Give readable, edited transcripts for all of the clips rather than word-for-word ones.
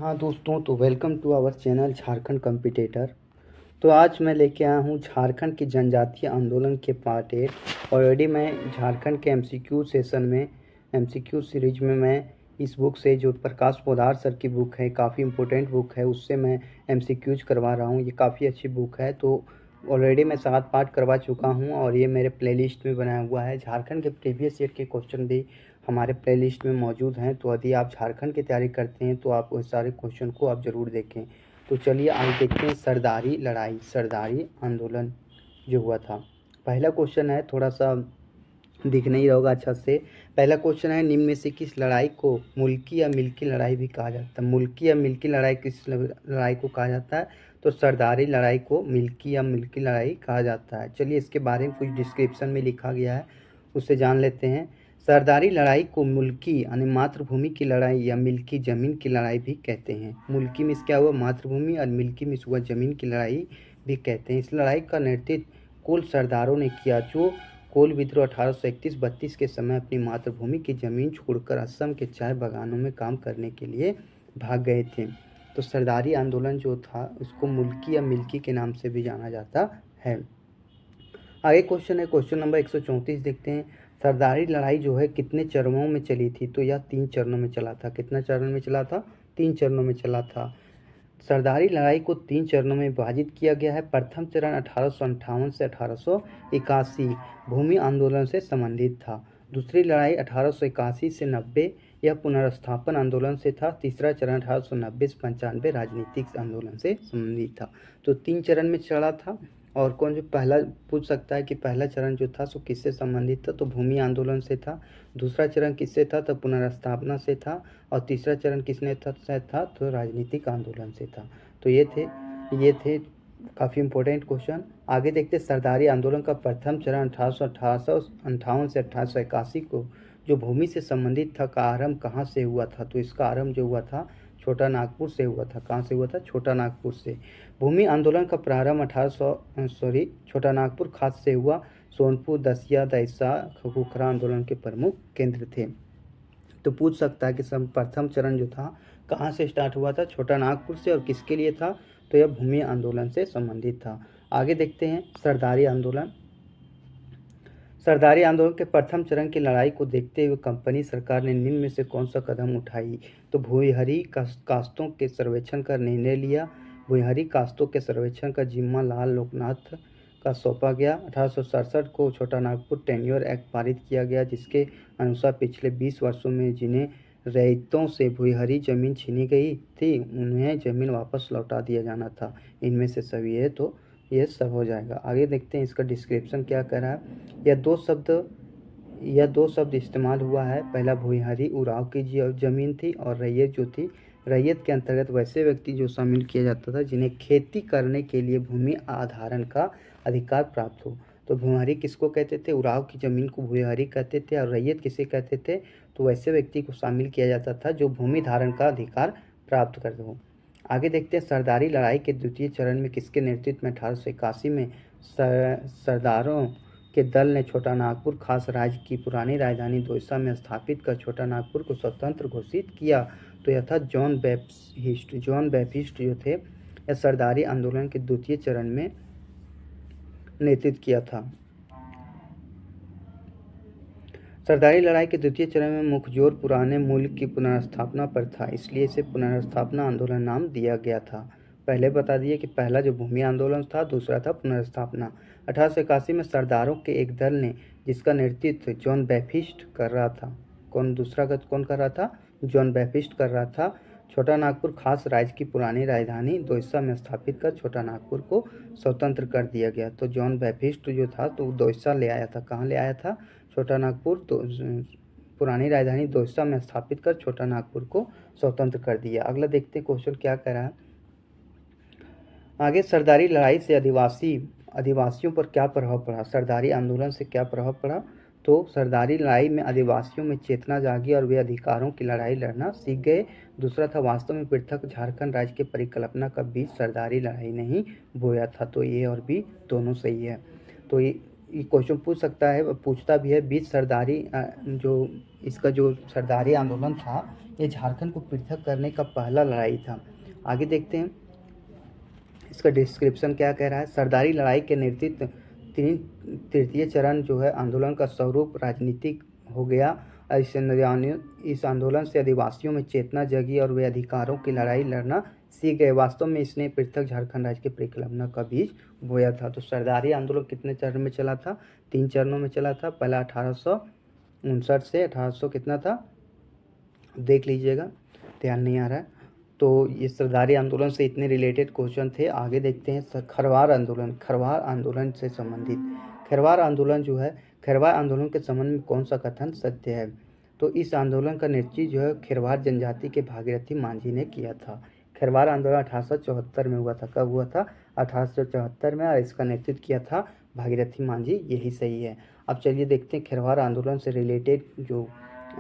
हाँ दोस्तों, तो welcome to our channel Jharkhand competitor. तो आज मैं लेके आया हूँ झारखंड की जनजातीय आंदोलन के पार्ट 8। ऑलरेडी मैं झारखंड के एमसीक्यू सेशन में एमसीक्यू सीरीज में मैं इस बुक से, जो प्रकाश पोद्दार सर की बुक है, काफ़ी इम्पोर्टेंट बुक है, उससे मैं एमसीक्यूज करवा रहा हूँ। ये काफ़ी अच्छी बुक है। तो ऑलरेडी मैं 7 पार्ट करवा चुका हूँ और ये मेरे प्लेलिस्ट में बनाया हुआ है। झारखंड के प्रीवियस ईयर के क्वेश्चन भी हमारे प्लेलिस्ट में मौजूद हैं। तो यदि आप झारखंड की तैयारी करते हैं तो आप उस सारे क्वेश्चन को आप ज़रूर देखें। तो चलिए आज देखते हैं सरदारी लड़ाई, सरदारी आंदोलन जो हुआ था। पहला क्वेश्चन है, थोड़ा सा दिख नहीं रहा होगा अच्छा से। पहला क्वेश्चन है, निम्न में से किस लड़ाई को मुल्की या मिल्की लड़ाई भी कहा जाता है? मुल्की या मिल्की लड़ाई किस लड़ाई को कहा जाता है? तो सरदारी लड़ाई को मिल्की या मिल्की लड़ाई कहा जाता है। चलिए इसके बारे में कुछ डिस्क्रिप्शन में लिखा गया है, उससे जान लेते हैं। सरदारी लड़ाई को मुल्की यानी मातृभूमि की लड़ाई या मिल्की ज़मीन की लड़ाई भी कहते हैं। मुल्की में क्या हुआ, मातृभूमि, और मिल्की में हुआ ज़मीन की लड़ाई भी कहते हैं। इस लड़ाई का नेतृत्व कुल सरदारों ने किया जो कोल विद्रोह 1831-32 के समय अपनी मातृभूमि की ज़मीन छोड़कर असम के चाय बागानों में काम करने के लिए भाग गए थे। तो सरदारी आंदोलन जो था उसको मुल्की या मिल्की के नाम से भी जाना जाता है। आगे क्वेश्चन है, क्वेश्चन नंबर 134 देखते हैं। सरदारी लड़ाई जो है कितने चरणों में चली थी? तो यह 3 चरणों में चला था। कितना चरण में चला था? 3 चरणों में चला था। सरदारी लड़ाई को 3 चरणों में विभाजित किया गया है। प्रथम चरण 1858 से 1881 भूमि आंदोलन से संबंधित था। दूसरी लड़ाई 1881 से 90 यह पुनर्स्थापन आंदोलन से था। तीसरा चरण 1890 से 95 राजनीतिक आंदोलन से संबंधित था। तो 3 चरण में चला था। और कौन जो पहला पूछ सकता है कि पहला चरण जो था सो किससे संबंधित था? तो भूमि आंदोलन से था। दूसरा चरण किससे था? तो पुनर्स्थापना से था। और तीसरा चरण किसने था? तो राजनीतिक आंदोलन से था। तो ये थे काफ़ी इम्पोर्टेंट क्वेश्चन। आगे देखते सरदारी आंदोलन का प्रथम चरण 1858 से 1881 को जो भूमि से संबंधित था का आरंभ कहाँ से हुआ था? तो इसका आरंभ जो हुआ था छोटा नागपुर से हुआ था। कहाँ से हुआ था? छोटा नागपुर से। भूमि आंदोलन का प्रारंभ छोटा नागपुर खास से हुआ। सोनपुर, दसिया, दैसा, खकुखरा आंदोलन के प्रमुख केंद्र थे। तो पूछ सकता है कि प्रथम चरण जो था कहाँ से स्टार्ट हुआ था? छोटा नागपुर से। और किसके लिए था? तो यह भूमि आंदोलन से संबंधित था। आगे देखते हैं सरदारी आंदोलन। सरदारी आंदोलन के प्रथम चरण की लड़ाई को देखते हुए कंपनी सरकार ने निम्न में से कौन सा कदम उठाई? तो भूमिहरी कास्तों के सर्वेक्षण का निर्णय लिया। भूमिहरी कास्तों के सर्वेक्षण का जिम्मा लाल लोकनाथ का सौंपा गया। 1867 को छोटा नागपुर टेन्योर एक्ट पारित किया गया, जिसके अनुसार पिछले 20 वर्षों में जिन्हें रैयतों से भूमिहरी जमीन छीनी गई थी उन्हें जमीन वापस लौटा दिया जाना था। इनमें से सभी है, तो ये सब हो जाएगा। आगे देखते हैं इसका डिस्क्रिप्शन क्या कह रहा है। यह दो शब्द इस्तेमाल हुआ है। पहला भूमिहरी उराव की जमीन थी, और रैयत जो थी, रैयत के अंतर्गत वैसे व्यक्ति जो शामिल किया जाता था जिन्हें खेती करने के लिए भूमि आधारण का अधिकार प्राप्त हो। तो भूमिहरी किसको कहते थे? उराव की जमीन को भूमिहरी कहते थे। और रैयत किसे कहते थे? तो वैसे व्यक्ति को शामिल किया जाता था जो भूमि धारण का अधिकार प्राप्त करते हो। आगे देखते हैं सरदारी लड़ाई के द्वितीय चरण में किसके नेतृत्व में 1881 में सरदारों के दल ने छोटा नागपुर खास राज्य की पुरानी राजधानी दौसा में स्थापित कर छोटा नागपुर को स्वतंत्र घोषित किया। तो यह था जॉन बैप्टिस्ट जो थे, यह सरदारी आंदोलन के द्वितीय चरण में नेतृत्व किया था। सरदारी लड़ाई के द्वितीय चरण में मुख्य जोर पुराने मुल्क की पुनर्स्थापना पर था, इसलिए इसे पुनर्स्थापना आंदोलन नाम दिया गया था। पहले बता दिए कि पहला जो भूमि आंदोलन था, दूसरा था पुनर्स्थापना। 1881 में सरदारों के एक दल ने, जिसका नेतृत्व जॉन बैप्टिस्ट कर रहा था, कौन कर रहा था? जॉन बैप्टिस्ट कर रहा था, छोटा नागपुर खास राज्य की पुरानी राजधानी दौसा में स्थापित कर छोटा नागपुर को स्वतंत्र कर दिया गया। तो जॉन बैप्टिस्ट जो था तो दौसा ले आया था। कहाँ ले आया था? छोटा नागपुर, तो पुरानी राजधानी दौसा में स्थापित कर छोटा नागपुर को स्वतंत्र कर दिया। अगला देखते हैं क्वेश्चन क्या कह रहा है। आगे सरदारी लड़ाई से आदिवासियों पर क्या प्रभाव पड़ा? सरदारी आंदोलन से क्या प्रभाव पड़ा? तो सरदारी लड़ाई में आदिवासियों में चेतना जागी और वे अधिकारों की लड़ाई लड़ना सीख गए। दूसरा था वास्तव में पृथक झारखंड राज्य की परिकल्पना का बीज सरदारी लड़ाई नहीं बोया था। तो ए और बी दोनों सही है। तो ये क्वेश्चन पूछ सकता है, पूछता भी है। बीच सरदारी जो इसका जो सरदारी आंदोलन था, ये झारखंड को पृथक करने का पहला लड़ाई था। आगे देखते हैं इसका डिस्क्रिप्शन क्या कह रहा है। सरदारी लड़ाई के नेतृत्व तृतीय चरण जो है आंदोलन का स्वरूप राजनीतिक हो गया। इस आंदोलन से आदिवासियों में चेतना जगी और वे अधिकारों की लड़ाई लड़ना सीख गए। वास्तव में इसने पृथक झारखंड राज्य की परिकल्पना का बीज बोया था। तो सरदारी आंदोलन कितने चरण में चला था? 3 चरणों में चला था। पहला 1859 से 1800 कितना था, देख लीजिएगा, ध्यान नहीं आ रहा है। तो ये सरदारी आंदोलन से इतने रिलेटेड क्वेश्चन थे। आगे देखते हैं खरवार आंदोलन। खरवार आंदोलन से संबंधित खरवार आंदोलन जो है, खरवार आंदोलन के संबंध में कौन सा कथन सत्य है? तो इस आंदोलन का नेतृत्व जो है खरवार जनजाति के भागीरथी मांझी ने किया था। खरवार आंदोलन 1874 में हुआ था। कब हुआ था? 1874 में, और इसका नेतृत्व किया था भागीरथी मांझी। यही सही है। अब चलिए देखते हैं खरवार आंदोलन से रिलेटेड जो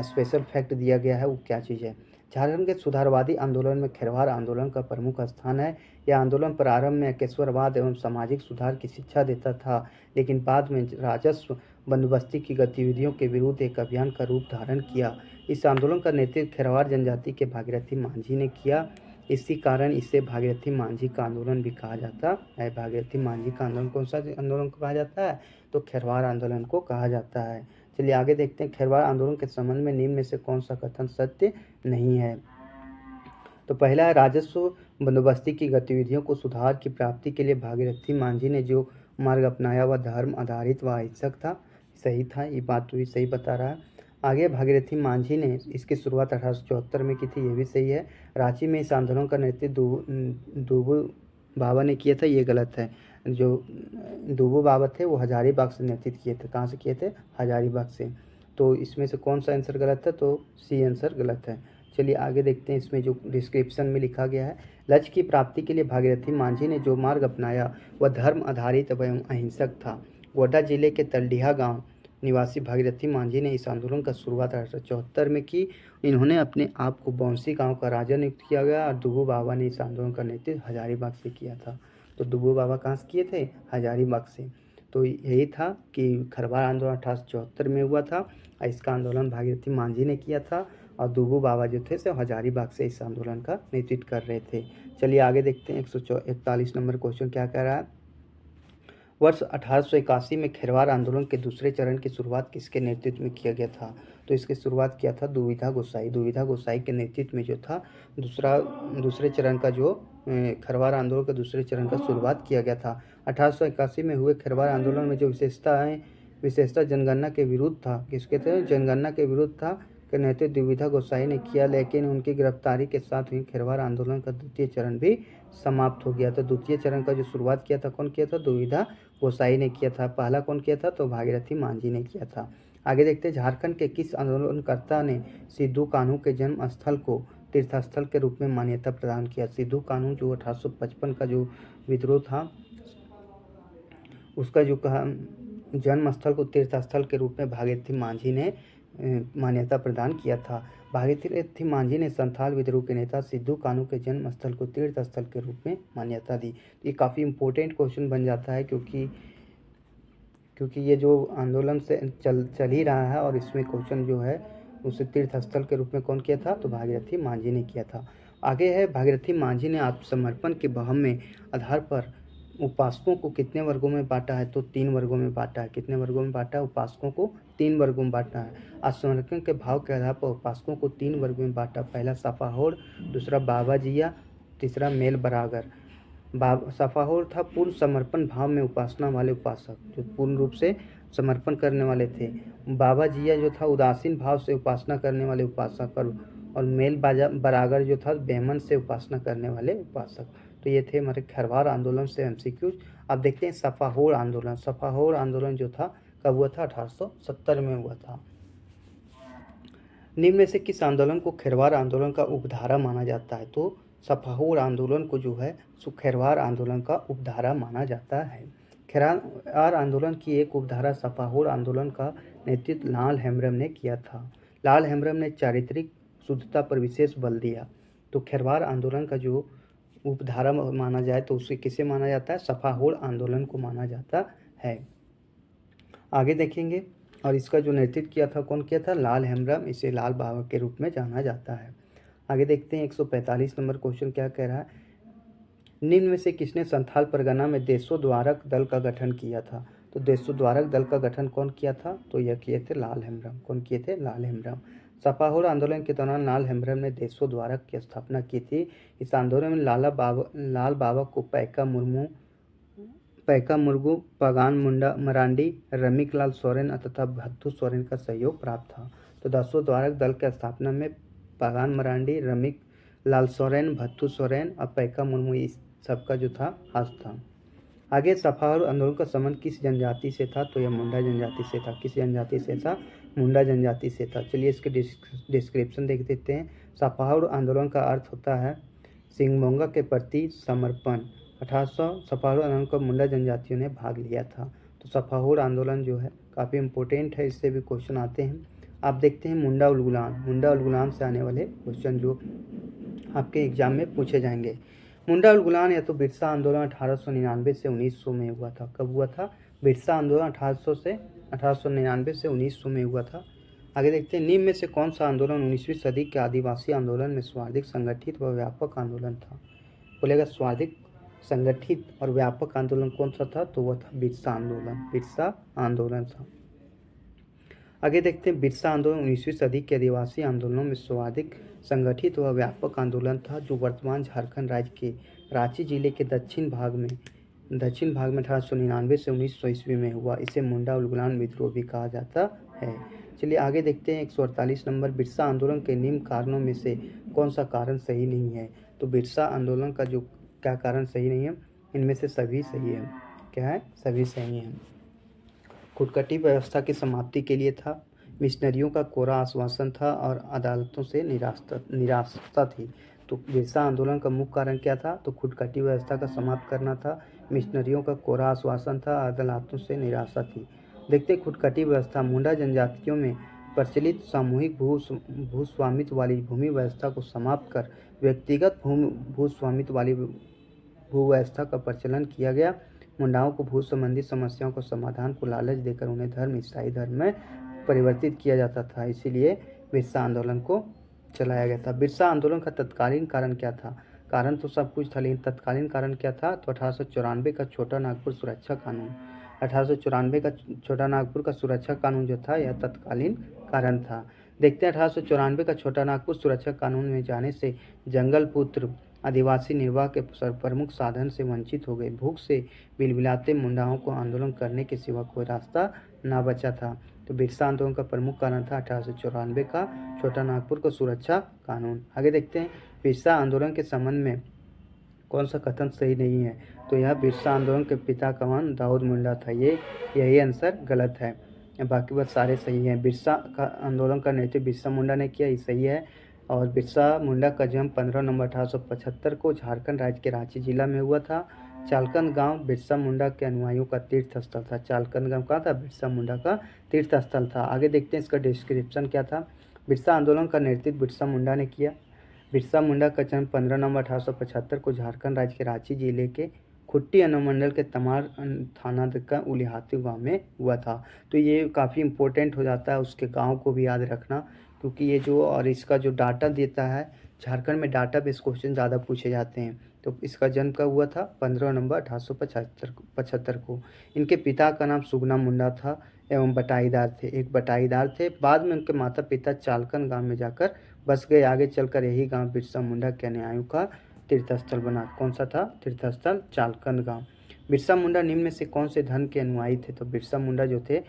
स्पेशल फैक्ट दिया गया है वो क्या चीज़ है। झारखंड के सुधारवादी आंदोलन में खरवार आंदोलन का प्रमुख स्थान है। यह आंदोलन प्रारंभ में केशवरवाद एवं सामाजिक सुधार की शिक्षा देता था, लेकिन बाद में राजस्व बंदोबस्ती की गतिविधियों के विरुद्ध एक अभियान का रूप धारण किया। इस आंदोलन का नेतृत्व खरवार जनजाति के भागीरथी मांझी ने किया। इसी कारण इसे भागीरथी मांझी का आंदोलन भी कहा जाता है। भागीरथी मांझी का आंदोलन कौन सा आंदोलन को कहा जाता है? तो खरवार आंदोलन को कहा जाता है। चलिए आगे देखते हैं खरवार आंदोलन के संबंध में निम्न में से कौन सा कथन सत्य नहीं है। तो पहला है, राजस्व बंदोबस्ती की गतिविधियों को सुधार की प्राप्ति के लिए भागीरथी मांझी ने जो मार्ग अपनाया वह धर्म आधारित व अहिंसक था। सही था, ये बात भी सही बता रहा है। आगे भागीरथी मांझी ने इसकी शुरुआत 1874 में की थी। ये भी सही है। रांची में इस आंदोलन का नेतृत्व दुबू बाबा ने किया था। ये गलत है। जो दुबू बाबा थे वो हजारीबाग से नेतृत्व किए थे। कहाँ से किए थे? हजारीबाग से। तो इसमें से कौन सा आंसर गलत है? तो सी आंसर गलत है। चलिए आगे देखते हैं इसमें जो डिस्क्रिप्शन में लिखा गया है। लक्ष्य की प्राप्ति के लिए भागीरथी मांझी ने जो मार्ग अपनाया वह धर्म आधारित एवं अहिंसक था। गोड्डा जिले के तलडीहा गांव निवासी भागीरथी मांझी ने इस आंदोलन का शुरुआत 1874 में की। इन्होंने अपने आप को बौंसी गांव का राजा नियुक्त किया गया और दुबू बाबा ने इस आंदोलन का नेतृत्व हजारीबाग से किया था। तो दुबू बाबा कहाँ से किए थे? हजारीबाग से। तो यही था कि खरवार आंदोलन 1874 में हुआ था और इसका आंदोलन भागीरथी मांझी ने किया था और दुबू बाबा जो थे से हजारीबाग से इस आंदोलन का नेतृत्व कर रहे थे। चलिए आगे देखते हैं 141 नंबर क्वेश्चन क्या कह रहा है। वर्ष 1881 में खरवार आंदोलन के दूसरे चरण की शुरुआत किसके नेतृत्व में किया गया था? तो इसकी शुरुआत किया था दुविधा गोसाई। दुविधा गोसाई के नेतृत्व में जो था दूसरे चरण का जो खरवार आंदोलन के दूसरे चरण का शुरुआत किया गया था। 1881 में हुए खरवार आंदोलन में जो विशेषता जनगणना के विरुद्ध था। किसके थे? जनगणना के विरुद्ध था के नेतृत्व दुविधा गोसाई ने किया, लेकिन उनकी गिरफ्तारी के साथ हुई खरवार आंदोलन का द्वितीय चरण भी समाप्त हो गया। तो द्वितीय चरण का जो शुरुआत किया था कौन किया था? दुविधा गोसाई ने किया था। पहला कौन किया था? तो भागीरथी मांझी ने किया था। आगे देखते हैं झारखंड के किस आंदोलनकर्ता ने सिद्धू कान्हू के जन्म स्थल को तीर्थस्थल के रूप में मान्यता प्रदान किया? सिद्धू कान्हू जो 1855 का जो विद्रोह था उसका जो कहा जन्म स्थल को तीर्थस्थल के रूप में भागीरथी मांझी ने मान्यता प्रदान किया था। भागीरथी मांझी ने संथाल विद्रोह के नेता सिद्धू कान्हू के जन्म स्थल को तीर्थ स्थल के रूप में मान्यता दी। ये काफ़ी इम्पोर्टेंट क्वेश्चन बन जाता है क्योंकि ये जो आंदोलन से चल ही रहा है और इसमें क्वेश्चन जो है उसे तीर्थ स्थल के रूप में कौन किया था? तो भागीरथी मांझी ने किया था। आगे है भागीरथी मांझी ने आत्मसमर्पण के भाव में आधार पर उपासकों को कितने वर्गों में बांटा है? तो 3 वर्गों में बांटा है। कितने वर्गों में बांटा है? उपासकों को 3 वर्गों में बांटा है। आत्मसमर्पण के भाव के आधार पर उपासकों को 3 वर्गों में बांटा। पहला सफाहोर, दूसरा बाबा जिया, तीसरा मेल बरागर। सफाहोर था पूर्ण समर्पण भाव में उपासना वाले उपासक जो पूर्ण रूप से समर्पण करने वाले थे। बाबा जिया जो था उदासीन भाव से उपासना करने वाले उपासक और मेल बरागर जो था बेमन से उपासना करने वाले उपासक। तो ये थे हमारे खरवार आंदोलन से एमसीक्यूज। अब देखते हैं सफाहोर आंदोलन। सफाहोर आंदोलन जो था कब हुआ था? 1870 में हुआ था। निम्न में से किस आंदोलन को खरवार आंदोलन का उपधारा माना जाता है? तो सफाहोर आंदोलन को जो है खरवार आंदोलन का उपधारा माना जाता है। खरवार आंदोलन की एक उपधारा सफाहोर आंदोलन का नेतृत्व लाल हेम्ब्रम ने किया था। लाल हेम्ब्रम ने चारित्रिक शुद्धता पर विशेष बल दिया। तो खरवार आंदोलन का जो उपधारा माना जाए तो उसे किसे माना जाता है? सफाहोर आंदोलन को माना जाता है। आगे देखेंगे। और इसका जो नेतृत्व किया था, कौन किया था? लाल हेम्ब्रम। इसे लाल बाबा के रूप में जाना जाता है। आगे देखते हैं 145 नंबर क्वेश्चन क्या कह रहा है। निम्न में से किसने संथाल परगना में देशोद्धारक दल का गठन किया था? तो देशोद्धारक दल का गठन कौन किया था? तो यह किए थे लाल हेम्ब्रम। कौन किए थे? लाल हेम्ब्रम। सपाहुर आंदोलन के दौरान लाल हेम्ब्रम ने देशोद्धारक की स्थापना की थी। इस आंदोलन में लाल बाबा को पैका मुर्गू, पगान मुंडा मरांडी, रमिकलाल सोरेन तथा भत्थू सोरेन का सहयोग प्राप्त था। तो देशोद्धारक दल की स्थापना में पगान मरांडी, रमिक लाल सोरेन, भत्थू सोरेन और पैका मुर्मू इस सबका जो था हाथ था। आगे सफार आंदोलन का संबंध किस जनजाति से था? तो यह मुंडा जनजाति से था। किस जनजाति से था? मुंडा जनजाति से था। चलिए इसके डिस्क्रिप्शन देख देते हैं। सफार आंदोलन का अर्थ होता है सिंगमोंगा के प्रति समर्पण। 1800 सफार आंदोलन को मुंडा जनजातियों ने भाग लिया था। तो सफार आंदोलन जो है काफ़ी इम्पोर्टेंट है, इससे भी क्वेश्चन आते हैं। आप देखते हैं मुंडा उलगुलान। मुंडा उलगुलान से आने वाले क्वेश्चन जो आपके एग्जाम में पूछे जाएंगे। मुंडा उलगुलान या तो बिरसा आंदोलन 1899 से 1900 में हुआ था। कब हुआ था? बिरसा आंदोलन 1899 से 1900 में हुआ था। आगे देखते हैं निम्न में से कौन सा आंदोलन 19वीं सदी के आदिवासी आंदोलन में सर्वाधिक संगठित व व्यापक आंदोलन था? बोलेगा सर्वाधिक संगठित और व्यापक आंदोलन कौन सा था? तो वह था बिरसा आंदोलन। बिरसा आंदोलन था। आगे देखते हैं बिरसा आंदोलन 19वीं सदी के आदिवासी आंदोलनों में सर्वाधिक संगठित व व्यापक आंदोलन था, जो वर्तमान झारखंड राज्य के रांची जिले के दक्षिण भाग में 1899 से 1900 ईस्वी में हुआ। इसे मुंडा उलगुलान विद्रोह भी कहा जाता है। चलिए आगे देखते हैं 148 नंबर। बिरसा आंदोलन के निम्न कारणों में से कौन सा कारण सही नहीं है? तो बिरसा आंदोलन का जो क्या कारण सही नहीं है? इनमें से सभी सही है। क्या है? सभी सही है। खुदकटी व्यवस्था की समाप्ति के लिए था, मिशनरियों का कोरा आश्वासन था और अदालतों से निराशा थी। तो बिरसा आंदोलन का मुख्य कारण क्या था? तो खुदकटी व्यवस्था का समाप्त करना था, मिशनरियों का कोरा आश्वासन था, अदालतों से निराशा थी। देखते खुदकटी व्यवस्था मुंडा जनजातियों में प्रचलित सामूहिक भूस्वामित्व वाली भूमि व्यवस्था को समाप्त कर व्यक्तिगत भूस्वामित्व वाली भू व्यवस्था का प्रचलन किया गया। मुंडाओं को भू संबंधी समस्याओं को समाधान को लालच देकर उन्हें ईसाई धर्म में परिवर्तित किया जाता था। इसीलिए बिरसा आंदोलन को चलाया गया था। बिरसा आंदोलन का तत्कालीन कारण क्या था? कारण तो सब कुछ था, लेकिन तत्कालीन कारण क्या था? तो 1894 का छोटा नागपुर सुरक्षा कानून। 1894 का छोटा नागपुर का सुरक्षा कानून जो था यह तत्कालीन कारण था। देखते हैं 1894 का छोटा नागपुर सुरक्षा कानून में जाने से जंगल पुत्र आदिवासी निर्वाह के प्रमुख साधन से वंचित हो गए। भूख से बिलबिलाते मुंडाओं को आंदोलन करने के सिवा कोई रास्ता ना बचा था। तो बिरसा आंदोलन का प्रमुख कारण था 1894 का छोटा नागपुर का सुरक्षा कानून। आगे देखते हैं बिरसा आंदोलन के संबंध में कौन सा कथन सही नहीं है? तो यह बिरसा आंदोलन के पिता का नाम दाऊद मुंडा था। यही आंसर गलत है, बाकी बात सारे सही हैं। बिरसा का आंदोलन का नेतृत्व बिरसा मुंडा ने किया, ये सही है। और बिरसा मुंडा का जन्म 15 नवंबर 1875 को झारखंड राज्य के रांची जिला में हुआ था। चालकंद गांव बिरसा मुंडा के अनुयायियों का तीर्थ स्थल था। चालकंद गांव कहाँ था? बिरसा मुंडा का तीर्थ स्थल था। आगे देखते हैं इसका डिस्क्रिप्शन क्या था। बिरसा आंदोलन का नेतृत्व बिरसा मुंडा ने किया। बिरसा मुंडा का जन्म 15 नवंबर 1875 को झारखंड राज्य के रांची जिले के खुट्टी अनुमंडल के तमार थाना का उलिहाती गांव में हुआ था। तो ये काफ़ी इम्पोर्टेंट हो जाता है, उसके गांव को भी याद रखना, क्योंकि ये जो और इसका जो डाटा देता है, झारखंड में डाटा बेस क्वेश्चन ज़्यादा पूछे जाते हैं। तो इसका जन्म कब हुआ था? 15 नवंबर 1875 को। इनके पिता का नाम सुगना मुंडा था एवं बटाईदार थे। एक बटाईदार थे। बाद में उनके माता पिता चालकन गांव में जाकर बस गए। आगे चलकर यही गांव बिरसा मुंडा के अनुयायियों का तीर्थस्थल बना। कौन सा था तीर्थस्थल? चालकंद गांव। बिरसा मुंडा निम्न में से कौन से धर्म के अनुयायी थे? तो बिरसा मुंडा जो थे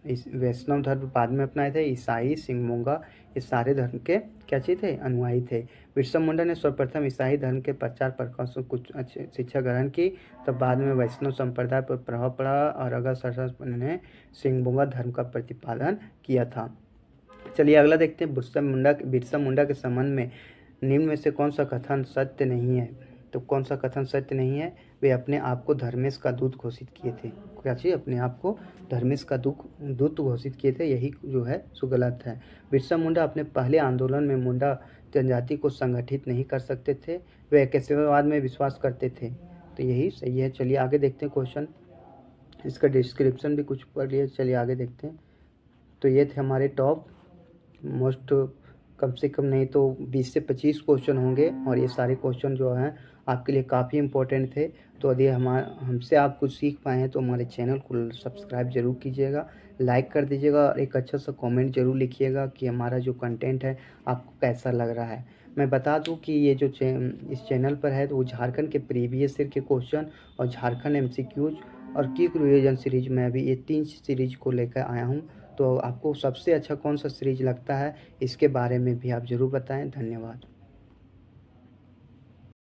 इस वैष्णव धर्म बाद में अपनाए थे। ईसाई, सिंगमोंगा, ये सारे धर्म के क्या चीज थे? अनुयायी थे। बिरसा मुंडा ने सर्वप्रथम ईसाई धर्म के प्रचार प्रकाश कुछ अच्छी शिक्षा ग्रहण की, तब बाद में वैष्णव संप्रदाय पर प्रभाव पड़ा और अगस्त उन्होंने सिंगमोंगा धर्म का प्रतिपादन किया था। चलिए अगला देखते हैं बिरसा मुंडा के संबंध में निम्न में से कौन सा कथन सत्य नहीं है? तो कौन सा कथन सत्य नहीं है? वे अपने आप को धर्मेश का दूत घोषित किए थे। क्या चीज़? अपने आप को धर्मेश का दूत घोषित किए थे, यही जो है सो गलत है। बिरसा मुंडा अपने पहले आंदोलन में मुंडा जनजाति को संगठित नहीं कर सकते थे, वे एकस्वरवाद में विश्वास करते थे, तो यही सही है। चलिए आगे देखते हैं क्वेश्चन इसका डिस्क्रिप्शन भी कुछ पढ़ लिया। चलिए आगे देखते हैं। तो ये थे हमारे टॉप मोस्ट, कम से कम नहीं तो 20 से 25 क्वेश्चन होंगे, और ये सारे क्वेश्चन जो हैं आपके लिए काफ़ी इंपॉर्टेंट थे। तो यदि हमसे आप कुछ सीख पाए हैं तो हमारे चैनल को सब्सक्राइब ज़रूर कीजिएगा, लाइक कर दीजिएगा, और एक अच्छा सा कमेंट ज़रूर लिखिएगा कि हमारा जो कंटेंट है आपको कैसा लग रहा है। मैं बता दूं कि ये जो इस चैनल पर है तो वो झारखंड के प्रीवियस ईयर के क्वेश्चन और झारखंड एमसीक्यूज और क्विक रिवीजन सीरीज में अभी ये 3 सीरीज को लेकर आया हूँ। तो आपको सबसे अच्छा कौन सा सीरीज लगता है इसके बारे में भी आप ज़रूर बताएं। धन्यवाद।